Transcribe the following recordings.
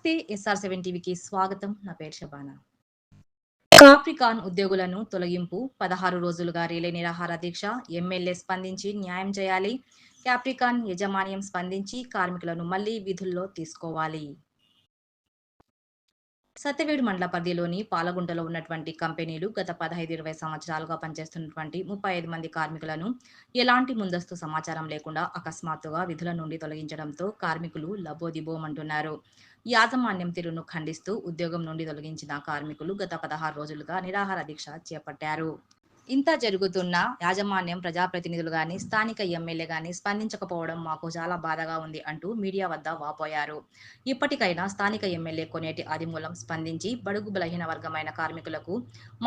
నమస్తే SR7 టీవీకి స్వాగతం. నా పేరు శబానా. కాప్రికాన్ ఉద్యోగులను తొలగింపు 16 రోజులుగా రిలే నిరాహార దీక్ష. ఎమ్మెల్యే స్పందించి న్యాయం చేయాలి. కాప్రికాన్ యాజమాన్యం స్పందించి కార్మికులను మళ్లీ విధుల్లో తీసుకోవాలి. సత్యవేడు మండల పరిధిలోని పాలగుంటలో ఉన్నటువంటి కంపెనీలు గత 15-20 సంవత్సరాలుగా పనిచేస్తున్నటువంటి 35 మంది కార్మికులను ఎలాంటి ముందస్తు సమాచారం లేకుండా అకస్మాత్తుగా విధుల నుండి తొలగించడంతో కార్మికులు లబోదిబోమంటున్నారు. యాజమాన్యం తీరును ఖండిస్తూ ఉద్యోగం నుండి తొలగించిన కార్మికులు గత 16 రోజులుగా నిరాహార దీక్ష చేపట్టారు. ఇంత జరుగుతున్న యాజమాన్యం ప్రజాప్రతినిధులు గాని స్థానిక ఎమ్మెల్యే గాని స్పందించకపోవడం మాకు చాలా బాధగా ఉంది అంటూ మీడియా వద్ద వాపోయారు. ఇప్పటికైనా స్థానిక ఎమ్మెల్యే కొనేటి ఆదిమూలం స్పందించి బడుగు బలహీన వర్గమైన కార్మికులకు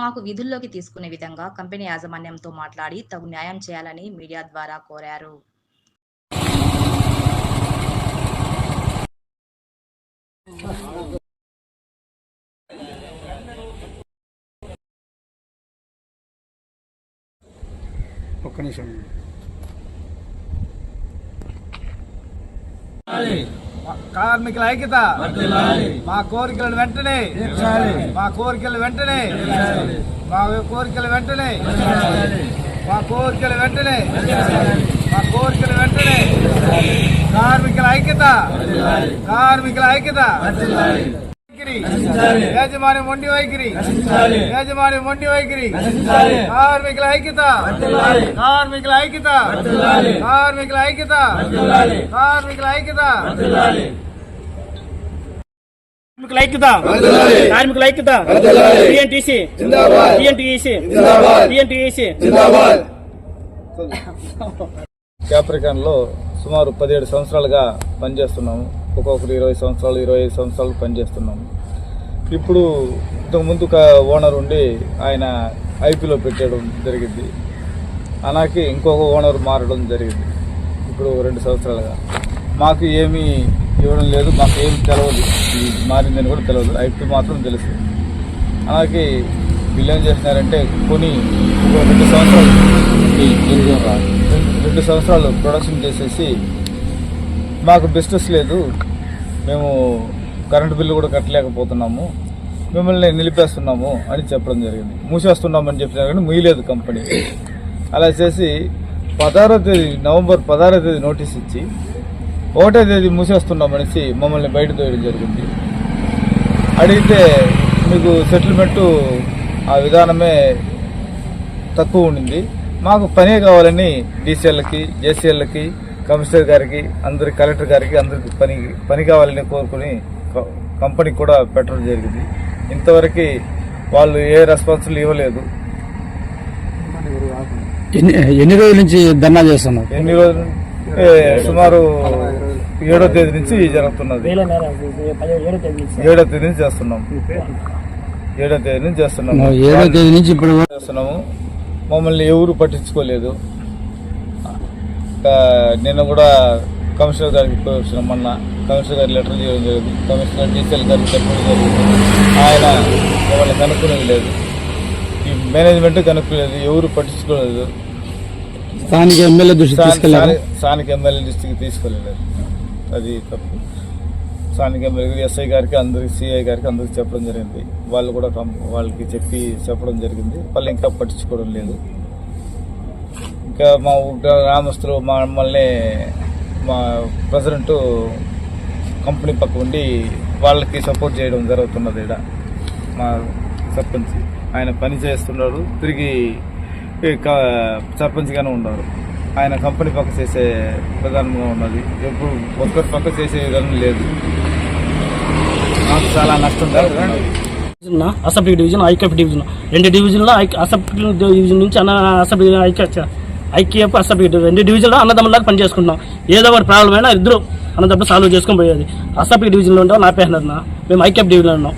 మాకు విధుల్లోకి తీసుకునే విధంగా కంపెనీ యాజమాన్యంతో మాట్లాడి తగు న్యాయం చేయాలని మీడియా ద్వారా కోరారు. ఒక్క నిమిషం. కార్మికుల ఐక్యత మా కోరికలను వెంటనే మా కోరికలు వెంటనే మా కోరికలు వెంటనే మా కోరికలు వెంటనే మా కోరికలు వెంటనే కార్మికుల ఐక్యత కార్మికుల ఐక్యత యాజమాన్యం మొండి వైఖరి యాజమాన్యం మొండి వైఖరి కార్మికుల ఐక్యత కార్మికుల ఐక్యత కార్మికుల ఐక్యత కార్మికుల ఐక్యత కార్మికుల ఐక్యత కార్మికుల ఐక్యత టీఎన్టీసీ టీఎన్టీసీ టీఎన్టీసీ కాప్రికాన్ లో సుమారు 17 సంవత్సరాలుగా పనిచేస్తున్నాము. ఒక్కొక్కరు 20 సంవత్సరాలు 25 సంవత్సరాలు పనిచేస్తున్నాము. ఇప్పుడు ఇంతకుముందు ఓనర్ ఉండి ఆయన ఐపీలో పెట్టడం జరిగింది. అలాగే ఇంకొక ఓనర్ మారడం జరిగింది. ఇప్పుడు 2 సంవత్సరాలుగా మాకు ఏమీ ఇవ్వడం లేదు. మాకు ఏమి తెలియదు, మారిందని కూడా తెలియదు. ఐపీ మాత్రం తెలుసు. అలాగే వీళ్ళు ఏం చేస్తున్నారంటే కొని 2 సంవత్సరాలు ప్రొడక్షన్ చేసేసి మాకు బిజినెస్ లేదు, మేము కరెంటు బిల్లు కూడా కట్టలేకపోతున్నాము, మిమ్మల్ని నిలిపేస్తున్నాము అని చెప్పడం జరిగింది. మూసేస్తున్నామని చెప్పినా కానీ ముయ్యలేదు కంపెనీ. అలా చేసి 16వ తేదీ నవంబర్ 16వ తేదీ నోటీస్ ఇచ్చి 1వ తేదీ మూసేస్తున్నామనేసి మమ్మల్ని బయట తోయడం జరిగింది. అడిగితే మీకు సెటిల్మెంటు ఆ విధానమే తక్కువ ఉండింది, మాకు పనే కావాలని డీసీఎల్కి జేసీఎల్కి కమిషనర్ గారికి అందరికి కలెక్టర్ గారికి అందరికి పని కావాలని కోరుకుని కంపెనీకి కూడా పెట్టడం జరిగింది. ఇంతవరకు వాళ్ళు ఏ రెస్పాన్సిబుల్ ఇవ్వలేదు. ఎన్ని రోజుల నుంచి ధర్నా చేస్తున్నారు? ఎన్ని రోజులు? సుమారు 7వ తేదీ నుంచి జరుగుతున్నది. 7వ తేదీ నుంచి చేస్తున్నాం. 7వ తేదీ నుంచి చేస్తున్నాము. 7వ తేదీ నుంచి ఇప్పుడు చేస్తున్నాము. మమ్మల్ని ఎవరు పట్టించుకోలేదు. నిన్న కూడా కమిషనర్ గారికి వచ్చినాం. మొన్న కమిషనర్ గారికి లెటర్ చేయడం జరిగింది. కమిషనర్ డీసీఎల్ గారికి చెప్పడం జరిగింది. ఆయన మమ్మల్ని కనుక్కునేది లేదు, ఈ మేనేజ్మెంట్ కనుక్కోలేదు, ఎవరు పట్టించుకోలేదు. స్థానిక ఎమ్మెల్యే స్థానిక ఎమ్మెల్యే దృష్టికి తీసుకోలేదు. అది తప్పు. స్థానిక ఎమ్మెల్యే ఎస్ఐ గారికి అందరికి సిఐ గారికి అందరికి చెప్పడం జరిగింది. వాళ్ళు కూడా వాళ్ళకి చెప్పడం జరిగింది. వాళ్ళు ఇంకా పట్టించుకోవడం లేదు. ఇంకా మా గ్రామస్తులు మమ్మల్ని మా ప్రెసిడెంట్ కంపెనీ పక్క ఉండి వాళ్ళకి సపోర్ట్ చేయడం జరుగుతున్నది. ఇక్కడ మా సర్పంచ్ ఆయన పని చేస్తున్నారు, తిరిగి సర్పంచ్గానే ఉన్నారు. ఆయన కంపెనీ పక్క చేసే విధానంగా ఉన్నది. ఎప్పుడు ఒక్కరి పక్క చేసే విధానం లేదు. నాకు చాలా నష్టం జరుగుతుంది. అసెంబ్లీ డివిజన్, ఐకేఎఫ్ డివిజన్ 2 డివిజన్లో అసెంబ్లీ డివిజన్ నుంచి అసెంబ్లీ ఐకేఎఫ్ అసెంబ్లీ 2 డివిజన్లో అన్నదమ్ములాగా పనిచేసుకుంటున్నాం. ఏదో ఒకటి ప్రాబ్లం అయినా ఇద్దరు అన్నదమ్ములు సాల్వ్ చేసుకొని పోయేది. అసెంబ్లీ డివిజన్లో ఉంటాం, నా పేరు మేము ఐకేఎఫ్ డివిజన్లో ఉన్నాం.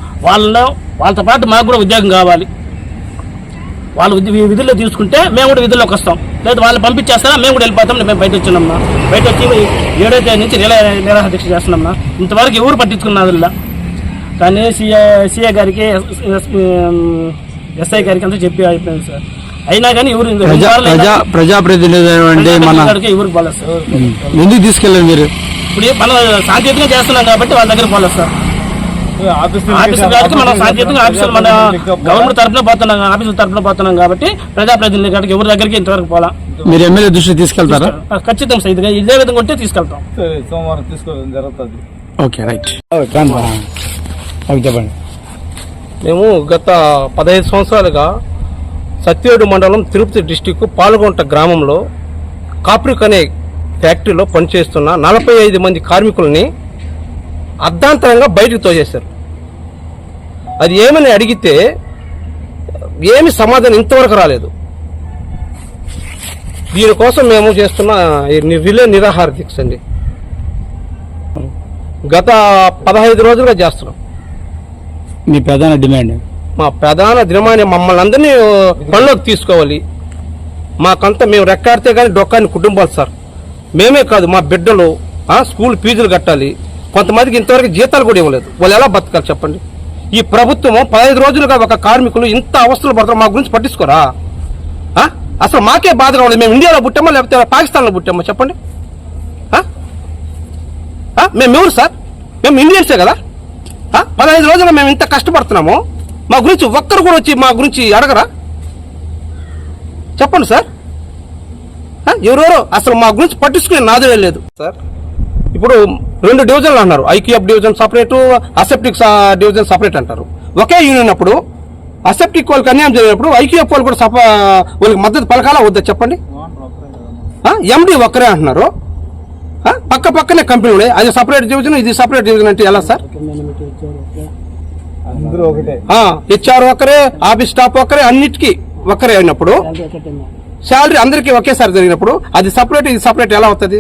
వాళ్ళతో పాటు మాకు కూడా ఉద్యోగం కావాలి. వాళ్ళు విధుల్లో తీసుకుంటే మేము కూడా విధుల్లోకి వస్తాం, లేదా వాళ్ళు పంపించేస్తారా మేము కూడా వెళ్ళిపోతాం. మేము బయట వచ్చినామన్నా, బయట వచ్చి 7వ తేదీ నుంచి నిరాహార దీక్ష చేస్తున్నామన్నా. ఇంతవరకు ఎవరు పట్టించుకున్నదిలా. కానీ సిఐ గారికి ఎస్ఐ గారికి అంతా చెప్పి అయిపోయింది సార్. అయినా కానీ ఎవరు ప్రజాప్రతినిధి ఎవరికి పోలేదు సార్. ఎందుకు తీసుకెళ్ళారు మీరు? ఇప్పుడు మనం సాంకేతికంగా చేస్తున్నాం కాబట్టి వాళ్ళ దగ్గర పోలేదు సార్. ఆఫీసులు కాబట్టి మనం సాంకేతికంగా ఆఫీసులు మన గవర్నమెంట్ తరఫున పోతున్నాం, ఆఫీసుల తరఫున పోతున్నాం కాబట్టి ప్రజాప్రతినిధుల కాడికి ఎవరి దగ్గరికి ఇంతవరకు పోలా. మీరు ఎమ్మెల్యే దృష్టికి తీసుకెళ్తారా? ఖచ్చితంగా సార్, ఇదే విధంగా ఉంటే తీసుకెళ్తాం. సోమవారం తీసుకోవడం జరుగుతుంది. Okay right. ఓకే చెప్పండి. మేము గత 15 సంవత్సరాలుగా సత్యేడు మండలం తిరుపతి డిస్టిక్ పాల్గొంట గ్రామంలో కాప్రిక్ అనే ఫ్యాక్టరీలో పనిచేస్తున్న 45 మంది కార్మికుల్ని అర్ధాంతరంగా బయటకు తోసేశారు. అది ఏమని అడిగితే ఏమి సమాధానం ఇంతవరకు రాలేదు. దీనికోసం మేము చేస్తున్న రిలే నిరాహార దీక్ష అండి. గత 15 రోజులుగా చేస్తున్నాం. మీ ప్రధాన డిమాండ్? మా ప్రధాన దినమాన్ని మమ్మల్ని అందరినీ పనిలోకి తీసుకోవాలి. మాకంతా మేము రెక్కాడితే కానీ డొక్కాని కుటుంబాలు సార్. మేమే కాదు, మా బిడ్డలు స్కూల్ ఫీజులు కట్టాలి. కొంతమందికి ఇంతవరకు జీతాలు కూడా ఇవ్వలేదు. వాళ్ళు ఎలా బతకాలి చెప్పండి? ఈ ప్రభుత్వం 15 రోజులుగా ఒక కార్మికులు ఇంత అవస్థలు పడతారు. మా గురించి పట్టించుకోరా? అసలు మాకే బాధగా ఉండదు. మేము ఇండియాలో పుట్టామా లేకపోతే పాకిస్తాన్లో పుట్టామా చెప్పండి? మేము ఎవరు సార్? మేము ఇండియన్సే కదా. 15 రోజులు మేము ఇంత కష్టపడుతున్నాము. మా గురించి ఒక్కరు కూడా వచ్చి మా గురించి అడగరా? చెప్పండి సార్. ఎవరెవరో అసలు మా గురించి పట్టించుకునే నాదే లేదు సార్. ఇప్పుడు 2 డివిజన్లు అన్నారు. IQF division separate, aseptic division separate అంటారు. ఒకే యూనియన్ అప్పుడు అసెప్టిక్ వాళ్ళకి అన్యాయం జరిగినప్పుడు ఐక్యూఎఫ్ వాళ్ళు కూడా వాళ్ళకి మద్దతు పలకాలా వద్దా చెప్పండి? ఎండి ఒక్కరే అంటున్నారు. పక్క పక్కనే కంపెనీలు, అది సపరేట్ డివిజన్, ఇది సపరేట్ డివిజన్ అంటే ఎలా సార్? హెచ్ఆర్ ఒక్కరే, ఆఫీస్ స్టాఫ్ ఒక్కరే, అన్నిటికీ ఒక్కరే అయినప్పుడు శాలరీ అందరికీ ఒకేసారి జరిగినప్పుడు అది సపరేట్, ఇది సపరేట్ ఎలా అవుతుంది?